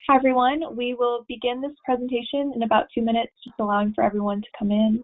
Hi, everyone. We will begin this presentation in about 2 minutes, just allowing for everyone to come in.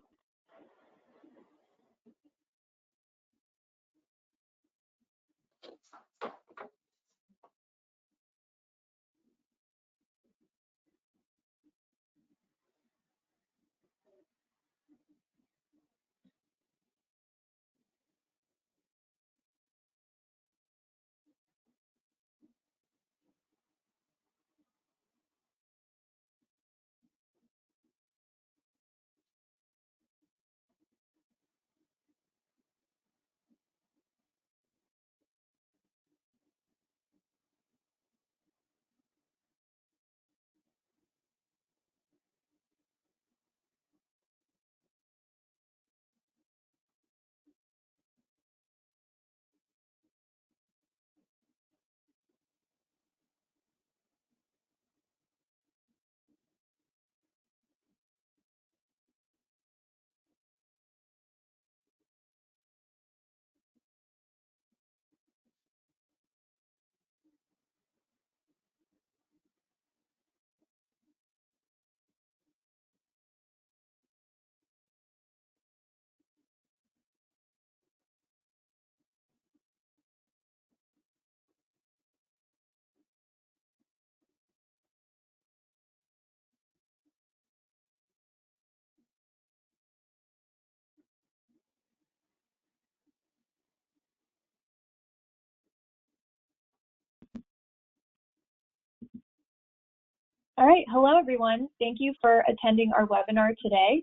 All right. Hello, everyone. Thank you for attending our webinar today.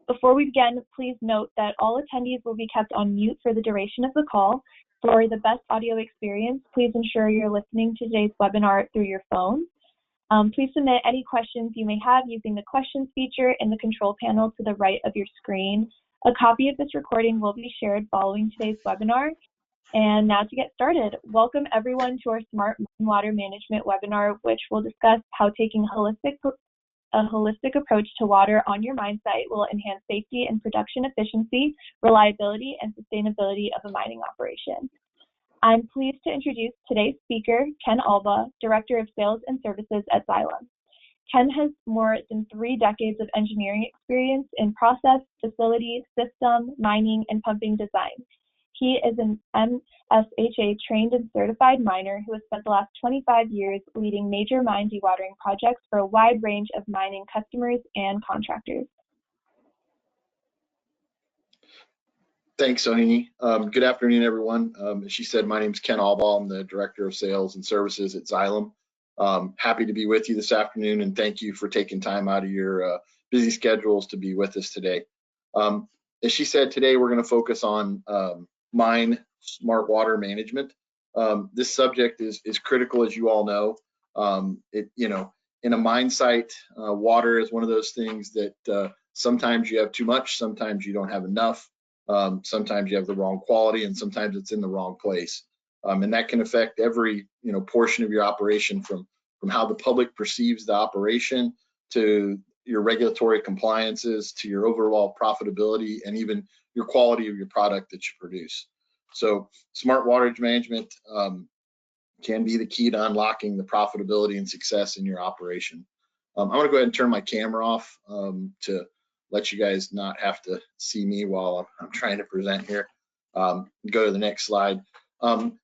Before we begin, please note that all attendees will be kept on mute for the duration of the call. For the best audio experience, please ensure you're listening to today's webinar through your phone. Please submit any questions you may have using the questions feature in the control panel to the right of your screen. A copy of this recording will be shared following today's webinar. And now to get started, welcome everyone to our Smart Water Management webinar, which will discuss how taking a holistic approach to water on your mine site will enhance safety and production efficiency, reliability, and sustainability of a mining operation. I'm pleased to introduce today's speaker, Ken Albaugh, Director of Sales and Services at Xylem. Ken has more than 3 decades of engineering experience in process, facility, system, mining, and pumping design. He is an MSHA-trained and certified miner who has spent the last 25 years leading major mine dewatering projects for a wide range of mining customers and contractors. Thanks, Sonini. Good afternoon, everyone. As she said, my name is Ken Albaugh. I'm the Director of Sales and Services at Xylem. Happy to be with you this afternoon, and thank you for taking time out of your busy schedules to be with us today. As she said, today we're going to focus on mine smart water management. This subject is critical, as you all know. In a mine site, water is one of those things that sometimes you have too much, sometimes you don't have enough. Sometimes you have the wrong quality, and sometimes it's in the wrong place, and that can affect every portion of your operation, from how the public perceives the operation to your regulatory compliances to your overall profitability and even your quality of your product that you produce. So smart water management can be the key to unlocking the profitability and success in your operation. I'm going to go ahead and turn my camera off to let you guys not have to see me while I'm trying to present here. Go to the next slide.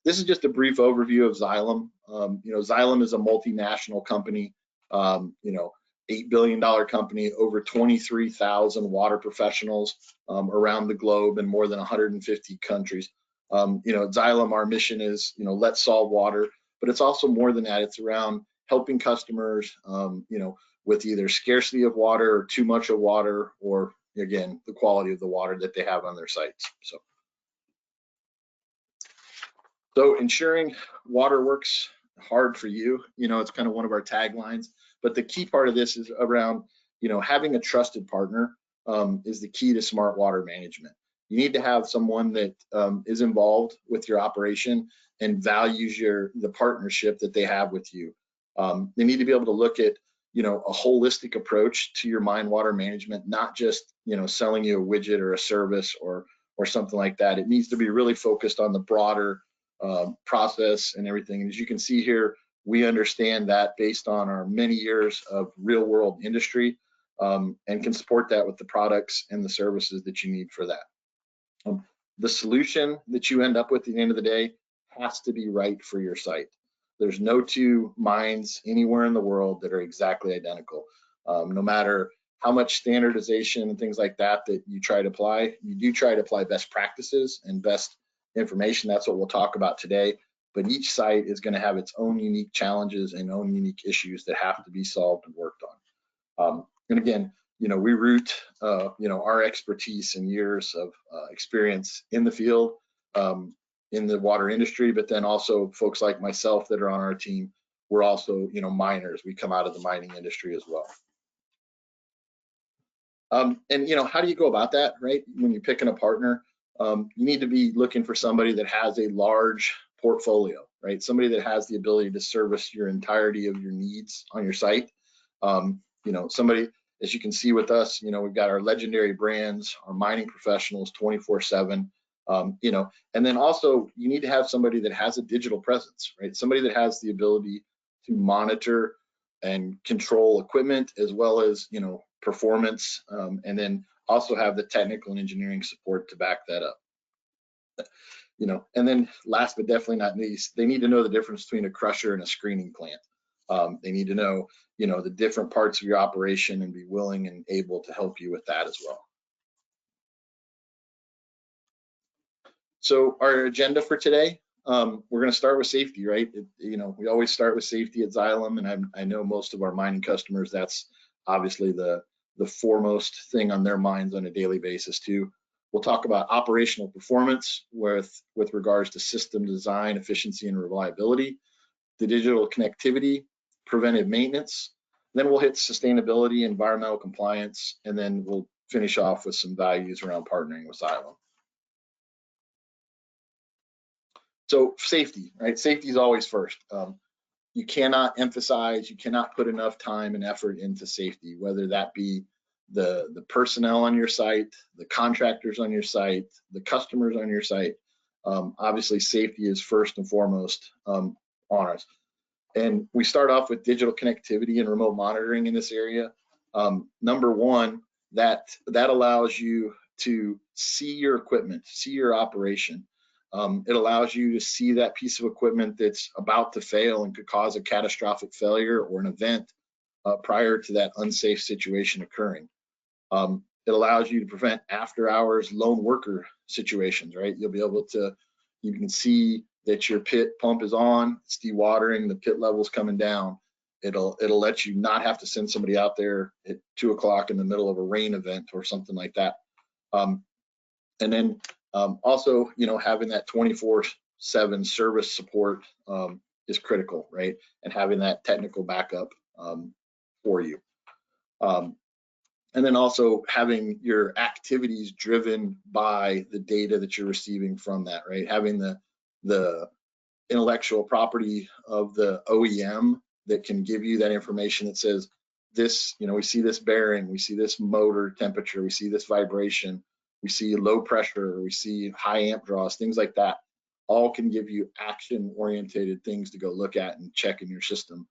This is just a brief overview of Xylem. Xylem is a multinational company, $8 billion company, over 23,000 water professionals around the globe in more than 150 countries. Xylem, our mission is, let's solve water, but it's also more than that. It's around helping customers, with either scarcity of water or too much of water, or again, the quality of the water that they have on their sites. So ensuring water works hard for you, it's kind of one of our taglines, but the key part of this is around, having a trusted partner is the key to smart water management. You need to have someone that is involved with your operation and values the partnership that they have with you. They need to be able to look at a holistic approach to your mine water management, not just selling you a widget or a service or something like that. It needs to be really focused on the broader process and everything. And as you can see here, We understand that based on our many years of real world industry, and can support that with the products and the services that you need for that. The solution that you end up with at the end of the day has to be right for your site. There's no two mines anywhere in the world that are exactly identical. No matter how much standardization and things like that you try to apply, you do try to apply best practices and best information. That's what we'll talk about today. But each site is going to have its own unique challenges and own unique issues that have to be solved and worked on. And again, we root, our expertise and years of experience in the field, in the water industry, but then also folks like myself that are on our team, we're also, miners. We come out of the mining industry as well. And how do you go about that, right? When you're picking a partner, you need to be looking for somebody that has a large portfolio, right? Somebody that has the ability to service your entirety of your needs on your site. Somebody, as you can see with us, we've got our legendary brands, our mining professionals 24/7, and then also you need to have somebody that has a digital presence, right? Somebody that has the ability to monitor and control equipment as well as, performance, and then also have the technical and engineering support to back that up. And then last but definitely not least, they need to know the difference between a crusher and a screening plant. They need to know, the different parts of your operation and be willing and able to help you with that as well. So our agenda for today, we're going to start with safety, right? We always start with safety at Xylem, and I know most of our mining customers, that's obviously the foremost thing on their minds on a daily basis too. We'll talk about operational performance with regards to system design, efficiency, and reliability, the digital connectivity, preventive maintenance. Then we'll hit sustainability, environmental compliance, and then we'll finish off with some values around partnering with Xylem. So safety, right? Safety is always first. You cannot emphasize, you cannot put enough time and effort into safety, whether that be the personnel on your site, the contractors on your site, the customers on your site. Obviously, safety is first and foremost on us. And we start off with digital connectivity and remote monitoring in this area. Number one, that allows you to see your equipment, see your operation. It allows you to see that piece of equipment that's about to fail and could cause a catastrophic failure or an event prior to that unsafe situation occurring. It allows you to prevent after hours lone worker situations, right? You'll be able to, you can see that your pit pump is on, it's dewatering, the pit level's coming down. It'll let you not have to send somebody out there at 2 o'clock in the middle of a rain event or something like that. And then also, having that 24/7 service support is critical, right? And having that technical backup for you. And then also having your activities driven by the data that you're receiving from that, right? Having the intellectual property of the OEM that can give you that information that says this, we see this bearing, we see this motor temperature, we see this vibration, we see low pressure, we see high amp draws, things like that, all can give you action-oriented things to go look at and check in your system.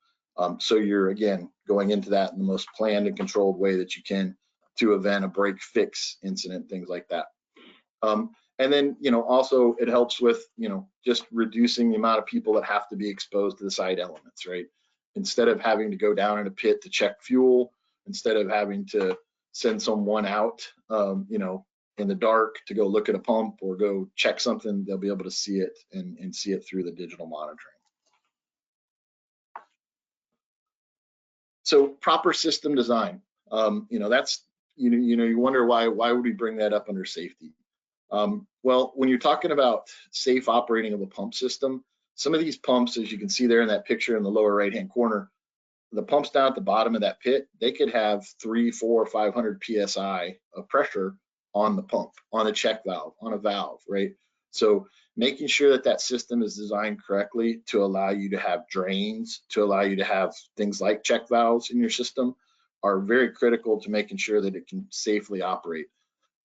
So you're, again, going into that in the most planned and controlled way that you can to prevent a break fix incident, things like that. And then, also it helps with, just reducing the amount of people that have to be exposed to the site elements, right? Instead of having to go down in a pit to check fuel, instead of having to send someone out, in the dark to go look at a pump or go check something, they'll be able to see it and see it through the digital monitoring. So proper system design, that's, you wonder why would we bring that up under safety? Well, when you're talking about safe operating of a pump system, some of these pumps, as you can see there in that picture in the lower right-hand corner, the pumps down at the bottom of that pit, they could have 300, 400, 500 PSI of pressure on the pump, on a check valve, on a valve, right? So making sure that system is designed correctly to allow you to have drains, to allow you to have things like check valves in your system are very critical to making sure that it can safely operate.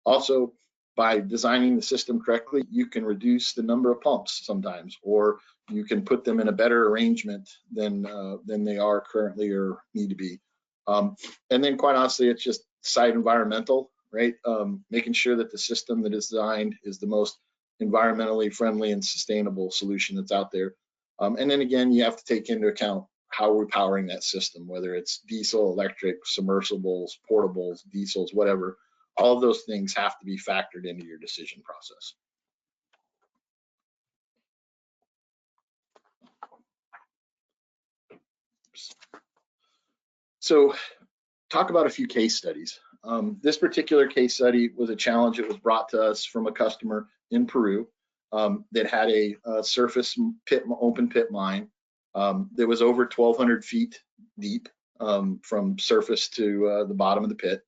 Also, by designing the system correctly, you can reduce the number of pumps sometimes, or you can put them in a better arrangement than they are currently or need to be. And then quite honestly, it's just site environmental, right? Making sure that the system that is designed is the most environmentally friendly and sustainable solution that's out there. And then again, you have to take into account how we're powering that system, whether it's diesel, electric, submersibles, portables, diesels, whatever. All of those things have to be factored into your decision process. So talk about a few case studies. This particular case study was a challenge that was brought to us from a customer in Peru that had a surface pit, open pit mine that was over 1,200 feet deep from surface to the bottom of the pit.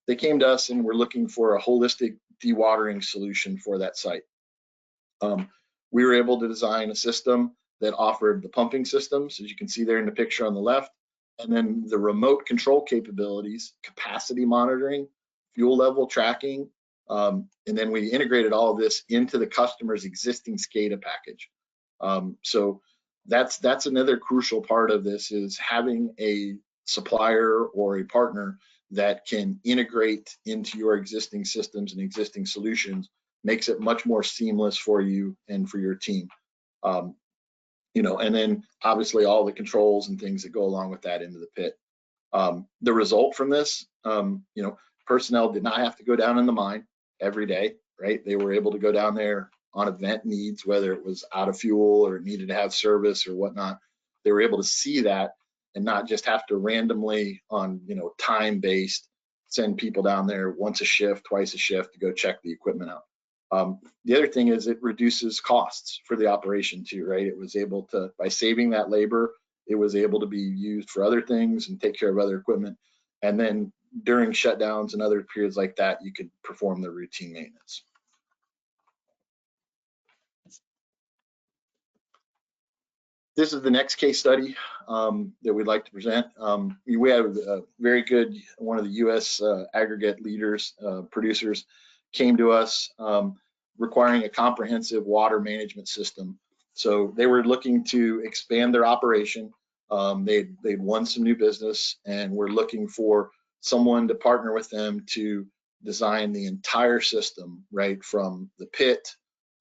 They came to us and were looking for a holistic dewatering solution for that site. We were able to design a system that offered the pumping systems, as you can see there in the picture on the left, and then the remote control capabilities, capacity monitoring, fuel level tracking, and then we integrated all of this into the customer's existing SCADA package. So that's another crucial part of this, is having a supplier or a partner that can integrate into your existing systems and existing solutions. Makes it much more seamless for you and for your team. You know, and then obviously all the controls and things that go along with that into the pit. The result from this, you know, personnel did not have to go down in the mine every day, right? They were able to go down there on event needs, whether it was out of fuel or needed to have service or whatnot. They were able to see that and not just have to randomly on, you know, time-based send people down there once a shift, twice a shift to go check the equipment out. The other thing is it reduces costs for the operation too, right? It was able to, by saving that labor, it was able to be used for other things and take care of other equipment. And then during shutdowns and other periods like that, you could perform the routine maintenance. This is the next case study that we'd like to present. We have a very good, one of the U.S. Aggregate leaders, producers, came to us requiring a comprehensive water management system. So they were looking to expand their operation. They'd won some new business and were looking for someone to partner with them to design the entire system, right, from the pit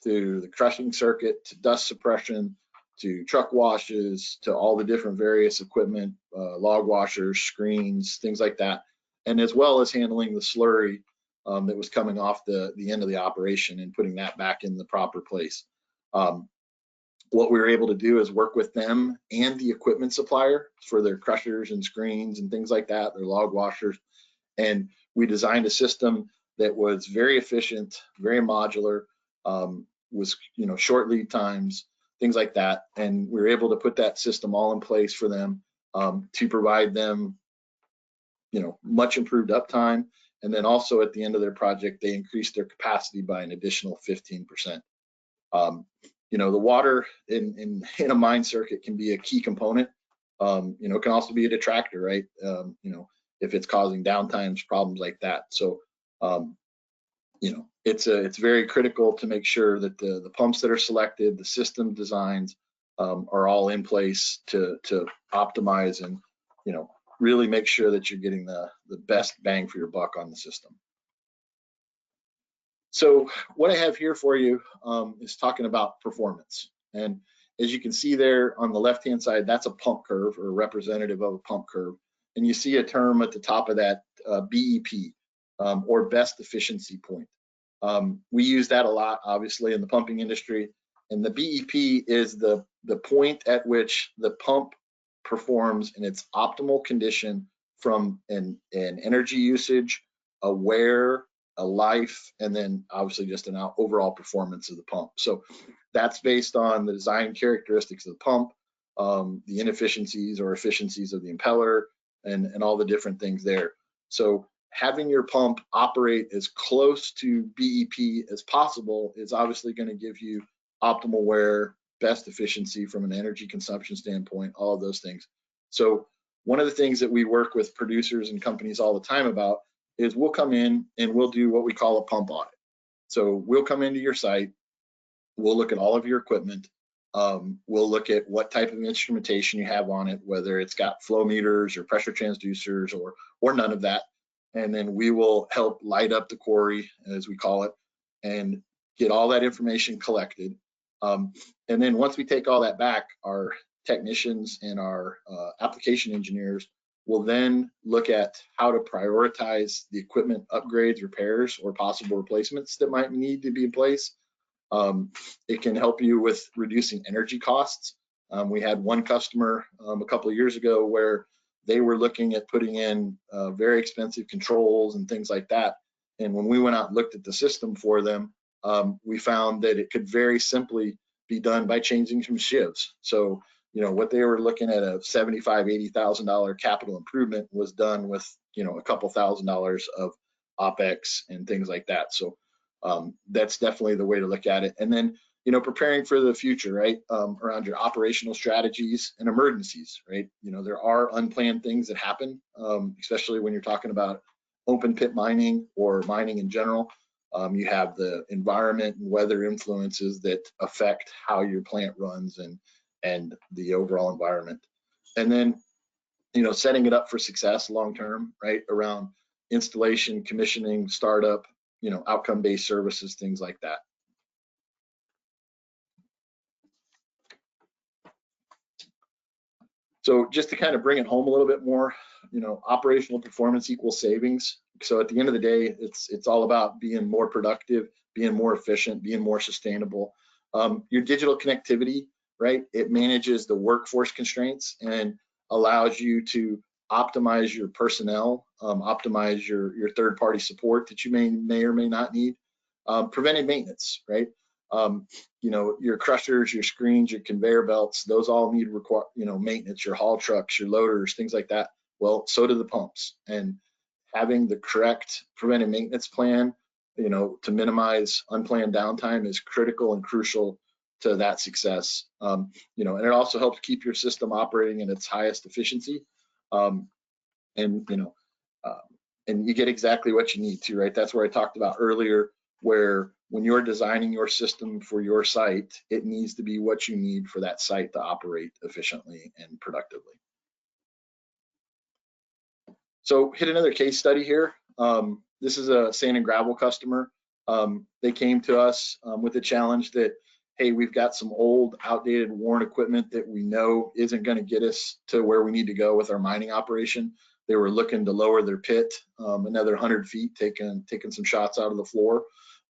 to the crushing circuit to dust suppression to truck washes to all the different various equipment, log washers, screens, things like that, and as well as handling the slurry that was coming off the end of the operation and putting that back in the proper place. What we were able to do is work with them and the equipment supplier for their crushers and screens and things like that, their log washers, and we designed a system that was very efficient, very modular, was, you know, short lead times, things like that, and we were able to put that system all in place for them to provide them, you know, much improved uptime. And then also at the end of their project, they increased their capacity by an additional 15%. You know, the water in a mine circuit can be a key component. You know, it can also be a detractor, right? You know, if it's causing downtimes, problems like that. So, you know, it's very critical to make sure that the pumps that are selected, the system designs are all in place to optimize and, you know, really make sure that you're getting the best bang for your buck on the system. So what I have here for you is talking about performance. And as you can see there on the left-hand side, that's a pump curve or representative of a pump curve. And you see a term at the top of that, BEP, or best efficiency point. We use that a lot, obviously, in the pumping industry. And the BEP is the point at which the pump performs in its optimal condition from an energy usage, a wear, a life, and then obviously just an overall performance of the pump. So that's based on the design characteristics of the pump, the inefficiencies or efficiencies of the impeller, and all the different things there. So having your pump operate as close to BEP as possible is obviously going to give you optimal wear, best efficiency from an energy consumption standpoint, all of those things. So one of the things that we work with producers and companies all the time about is we'll come in and we'll do what we call a pump audit. So we'll come into your site, we'll look at all of your equipment, we'll look at what type of instrumentation you have on it, whether it's got flow meters or pressure transducers or none of that. And then we will help light up the quarry, as we call it, and get all that information collected. And then once we take all that back, our technicians and our application engineers will then look at how to prioritize the equipment upgrades, repairs, or possible replacements that might need to be in place. It can help you with reducing energy costs. We had one customer a couple of years ago where they were looking at putting in very expensive controls and things like that. And when we went out and looked at the system for them, we found that it could very simply be done by changing some shivs. So, you know, what they were looking at a $75,000, $80,000 capital improvement was done with, you know, a couple $1,000s of OpEx and things like that. So that's definitely the way to look at it. And then, you know, preparing for the future, right? Around your operational strategies and emergencies, right? You know, there are unplanned things that happen, especially when you're talking about open pit mining or mining in general. You have the environment and weather influences that affect how your plant runs and the overall environment. And then, you know, setting it up for success long term, right? Around installation, commissioning, startup, you know, outcome-based services, things like that. So just to kind of bring it home a little bit more, you know, operational performance equals savings. So at the end of the day, it's all about being more productive, being more efficient, being more sustainable. Your digital connectivity, right? It manages the workforce constraints and allows you to optimize your personnel, optimize your third-party support that you may or may not need. Preventive maintenance, right? You know, your crushers, your screens, your conveyor belts, those all need maintenance, your haul trucks, your loaders, things like that. Well, so do the pumps. And having the correct preventive maintenance plan, you know, to minimize unplanned downtime is critical and crucial to that success. You know, and it also helps keep your system operating in its highest efficiency. And, you know, and you get exactly what you need to, right? That's where I talked about earlier, where when you're designing your system for your site, it needs to be what you need for that site to operate efficiently and productively. So hit another case study here. This is a sand and gravel customer. They came to us with a challenge that, hey, we've got some old, outdated, worn equipment that we know isn't going to get us to where we need to go with our mining operation. They were looking to lower their pit another 100 feet, taking some shots out of the floor.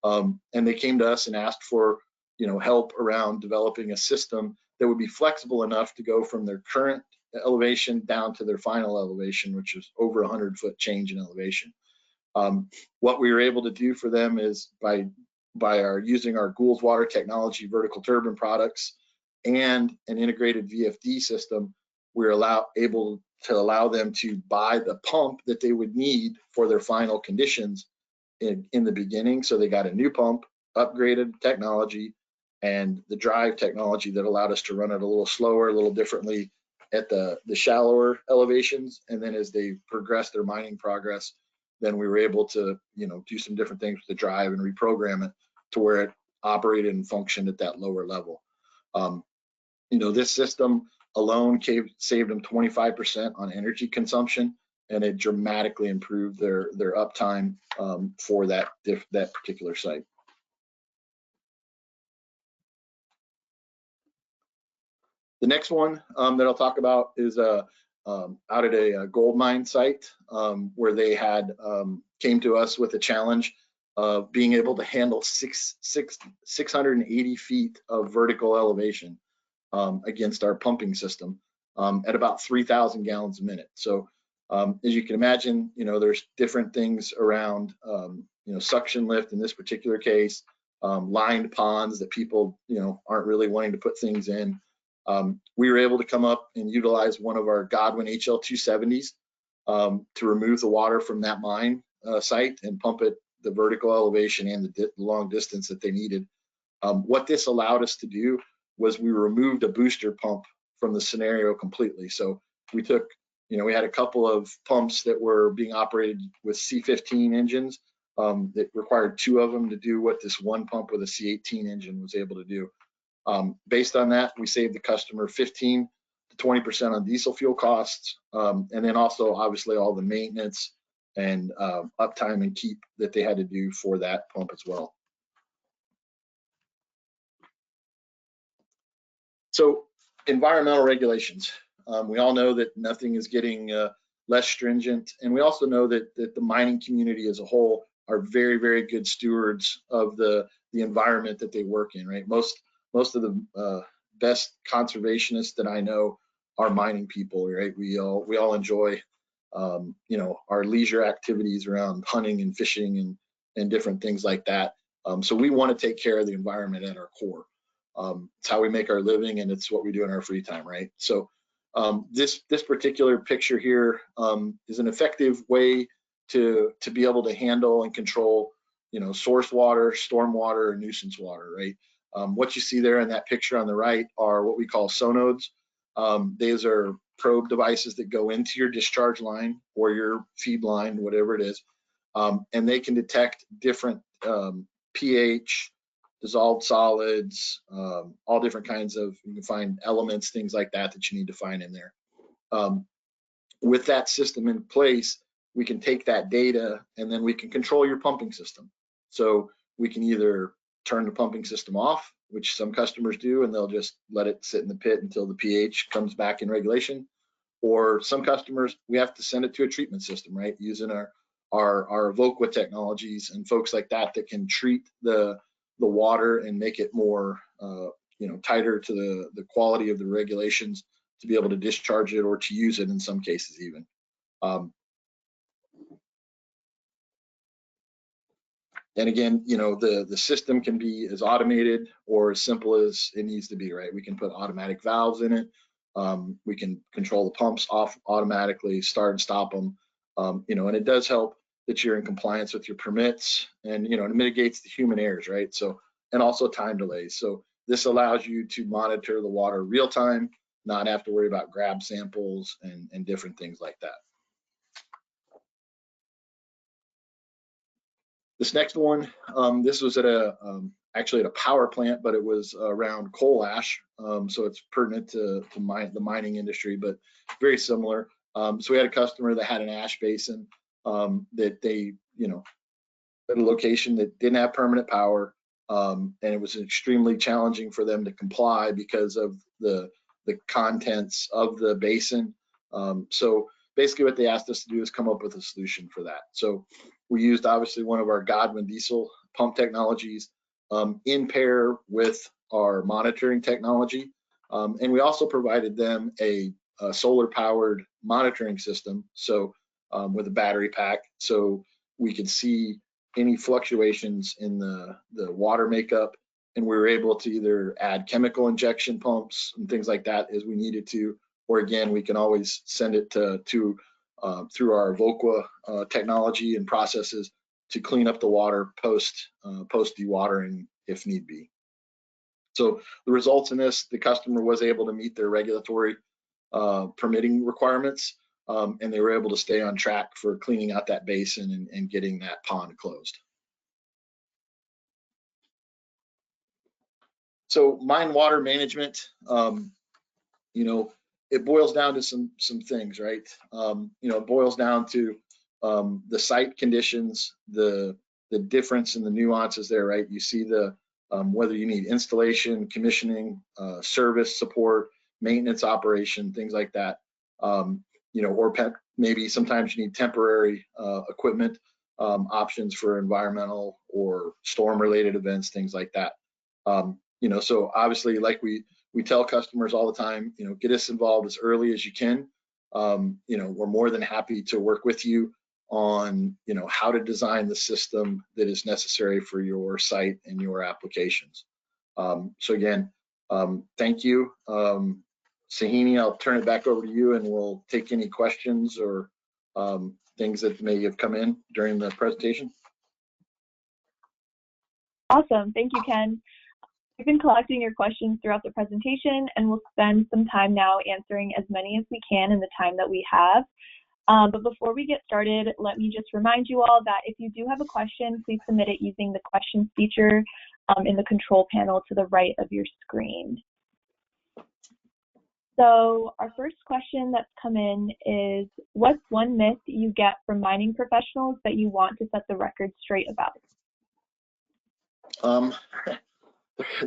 And they came to us and asked for, you know, help around developing a system that would be flexible enough to go from their current elevation down to their final elevation, which is over 100-foot change in elevation. What we were able to do for them is by using our Gould's Water Technology vertical turbine products and an integrated VFD system, we're able to allow them to buy the pump that they would need for their final conditions in the beginning. So they got a new pump, upgraded technology, and the drive technology that allowed us to run it a little slower, a little differently at the shallower elevations. And then as they progressed their mining progress, then we were able to, you know, do some different things with the drive and reprogram it to where it operated and functioned at that lower level. You know, this system alone saved them 25% on energy consumption, and it dramatically improved their uptime for that particular site. The next one that I'll talk about is out at a gold mine site where they had came to us with a challenge of being able to handle 680 feet of vertical elevation against our pumping system at about 3,000 gallons a minute. So as you can imagine, you know, there's different things around, you know, suction lift in this particular case, lined ponds that people, you know, aren't really wanting to put things in. We were able to come up and utilize one of our Godwin HL270s to remove the water from that mine site and pump it the vertical elevation and the long distance that they needed. What this allowed us to do was we removed a booster pump from the scenario completely. So we took, you know, we had a couple of pumps that were being operated with C15 engines that required 2 of them to do what this one pump with a C18 engine was able to do. Based on that, we saved the customer 15 to 20% on diesel fuel costs, and then also obviously all the maintenance and uptime and keep that they had to do for that pump as well. So environmental regulations. We all know that nothing is getting less stringent, and we also know that the mining community as a whole are very, very good stewards of the environment that they work in, right? Most of the best conservationists that I know are mining people, right? We all enjoy, you know, our leisure activities around hunting and fishing and different things like that. So we want to take care of the environment at our core. It's how we make our living, and it's what we do in our free time, right? So this particular picture here is an effective way to be able to handle and control, you know, source water, storm water, and nuisance water, right? What you see there in that picture on the right are what we call sonodes. These are probe devices that go into your discharge line or your feed line, whatever it is, and they can detect different pH, dissolved solids, all different kinds of, you can find elements, things like that that you need to find in there. With that system in place, we can take that data and then we can control your pumping system. So we can either turn the pumping system off, which some customers do, and they'll just let it sit in the pit until the pH comes back in regulation. Or some customers, we have to send it to a treatment system, right? Using our Evoqua technologies and folks like that that can treat the water and make it more, you know, tighter to the quality of the regulations to be able to discharge it or to use it in some cases even. And again, you know, the system can be as automated or as simple as it needs to be, right? We can put automatic valves in it. We can control the pumps off automatically, start and stop them. You know, and it does help that you're in compliance with your permits, and, you know, it mitigates the human errors, right? So, and also time delays. So this allows you to monitor the water real time, not have to worry about grab samples and different things like that. This next one, this was at actually at a power plant, but it was around coal ash. So it's pertinent to the mining industry, but very similar. So we had a customer that had an ash basin that they, you know, at a location that didn't have permanent power, and it was extremely challenging for them to comply because of the contents of the basin. So basically what they asked us to do is come up with a solution for that. So we used obviously one of our Godwin diesel pump technologies in pair with our monitoring technology. And we also provided them a solar powered monitoring system. So with a battery pack, so we could see any fluctuations in the water makeup, and we were able to either add chemical injection pumps and things like that as we needed to, or again, we can always send it to through our Evoqua technology and processes to clean up the water post dewatering if need be. So the results in this, the customer was able to meet their regulatory permitting requirements, and they were able to stay on track for cleaning out that basin and getting that pond closed. So mine water management, you know, it boils down to some things, right? You know, it boils down to the site conditions, the difference in the nuances there, right? You see the whether you need installation, commissioning, service support, maintenance operation, things like that. You know, or maybe sometimes you need temporary equipment options for environmental or storm-related events, things like that. You know, so obviously, like we tell customers all the time, you know, get us involved as early as you can. You know, we're more than happy to work with you on, you know, how to design the system that is necessary for your site and your applications. So again, thank you. Sahini, I'll turn it back over to you, and we'll take any questions or things that may have come in during the presentation. Awesome. Thank you, Ken. We've been collecting your questions throughout the presentation, and we'll spend some time now answering as many as we can in the time that we have. But before we get started, let me just remind you all that if you do have a question, please submit it using the questions feature in the control panel to the right of your screen. So our first question that's come in is, what's one myth you get from mining professionals that you want to set the record straight about?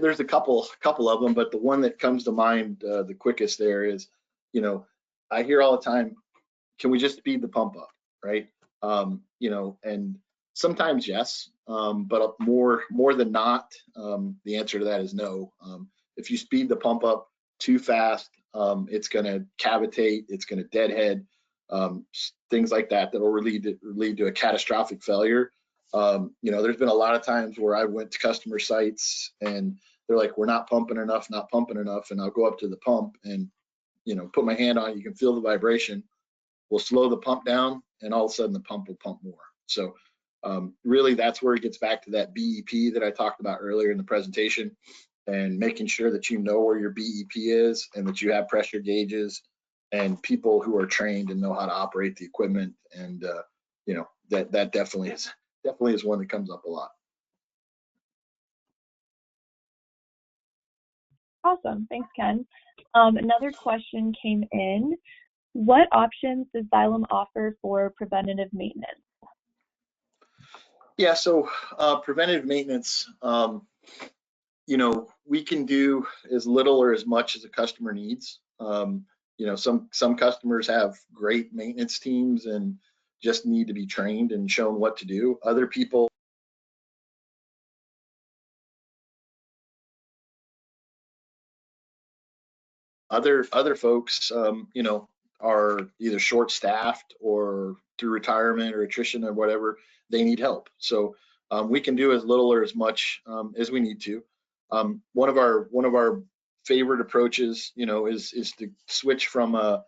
There's a couple of them, but the one that comes to mind the quickest there is, I hear all the time, can we just speed the pump up, right? And sometimes yes, but more than not, the answer to that is no. If you speed the pump up too fast, it's going to cavitate, it's going to deadhead, things like that will lead to a catastrophic failure. There's been a lot of times where I went to customer sites and they're like, we're not pumping enough, and I'll go up to the pump and put my hand on it. You can feel the vibration. We'll slow the pump down, and all of a sudden the pump will pump more. So really, that's where it gets back to that BEP that I talked about earlier in the presentation, and making sure that you know where your BEP is and that you have pressure gauges and people who are trained and know how to operate the equipment. And that definitely is one that comes up a lot. Awesome, thanks, Ken. Another question came in. What options does Xylem offer for preventative maintenance? Yeah, so preventative maintenance, we can do as little or as much as a customer needs. Some customers have great maintenance teams and just need to be trained and shown what to do. Other people other folks, are either short-staffed or through retirement or attrition or whatever, they need help. So we can do as little or as much as we need to. One of our favorite approaches, is to switch from a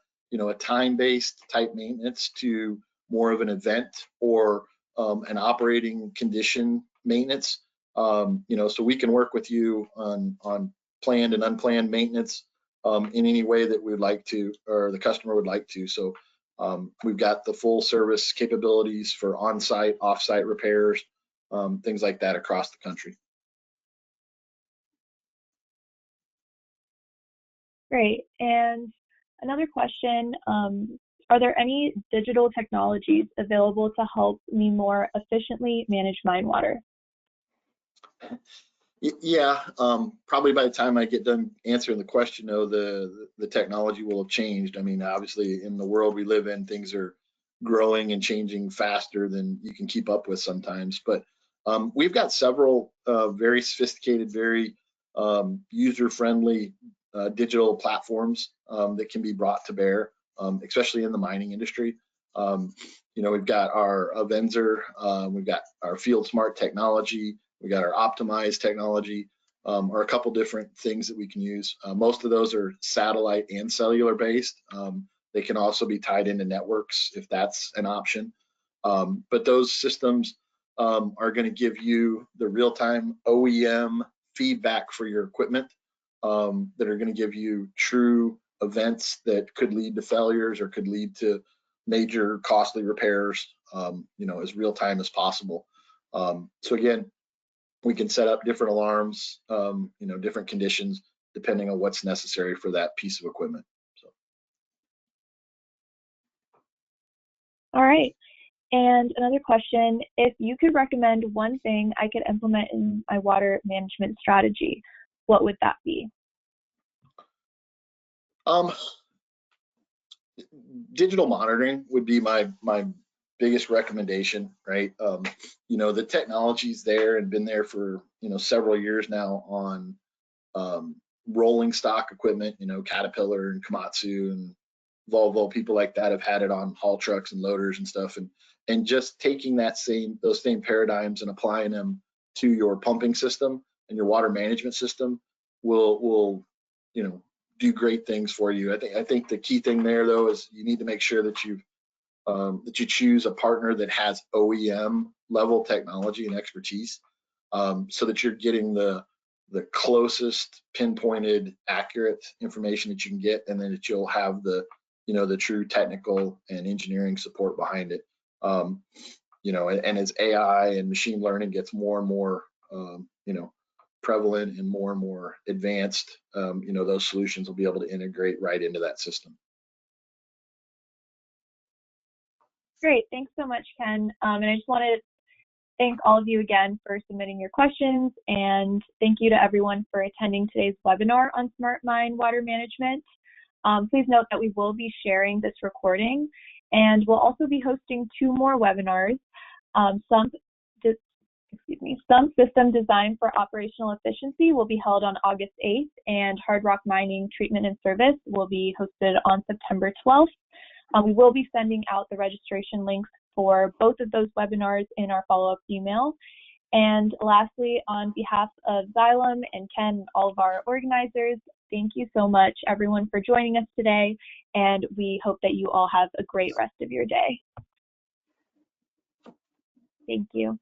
time-based type maintenance to more of an event or an operating condition maintenance. So we can work with you on planned and unplanned maintenance in any way that we would like to, or the customer would like to. So we've got the full service capabilities for on-site, off-site repairs, things like that across the country. Great. And another question, are there any digital technologies available to help me more efficiently manage mine water? Yeah, probably by the time I get done answering the question, though, the technology will have changed. I mean, obviously, in the world we live in, things are growing and changing faster than you can keep up with sometimes. But we've got several very sophisticated, very user-friendly digital platforms that can be brought to bear, especially in the mining industry. We've got our Avenzer, we've got our Field Smart technology, we got our optimized technology, or a couple different things that we can use. Most of those are satellite and cellular based. They can also be tied into networks if that's an option. But those systems are going to give you the real-time OEM feedback for your equipment that are going to give you true events that could lead to failures or could lead to major costly repairs, as real time as possible. So again, we can set up different alarms, different conditions, depending on what's necessary for that piece of equipment. So. All right. And another question, if you could recommend one thing I could implement in my water management strategy, what would that be? Digital monitoring would be my biggest recommendation, right? The technology's there and been there for several years now on rolling stock equipment. Caterpillar and Komatsu and Volvo, people like that have had it on haul trucks and loaders and stuff, and just taking those same paradigms and applying them to your pumping system and your water management system will do great things for you. I think the key thing there, though, is you need to make sure that you choose a partner that has OEM level technology and expertise, so that you're getting the closest pinpointed accurate information that you can get, and then that you'll have the the true technical and engineering support behind it. And as AI and machine learning gets more and more, prevalent and more advanced, those solutions will be able to integrate right into that system. Great, thanks so much, Ken. And I just want to thank all of you again for submitting your questions, and thank you to everyone for attending today's webinar on Smart Mine Water Management. Please note that we will be sharing this recording, and we'll also be hosting 2 more webinars. Some system design for operational efficiency will be held on August 8th, and hard rock mining treatment and service will be hosted on September 12th. We will be sending out the registration links for both of those webinars in our follow-up email. And lastly, on behalf of Xylem and Ken and all of our organizers, thank you so much, everyone, for joining us today, and we hope that you all have a great rest of your day. Thank you.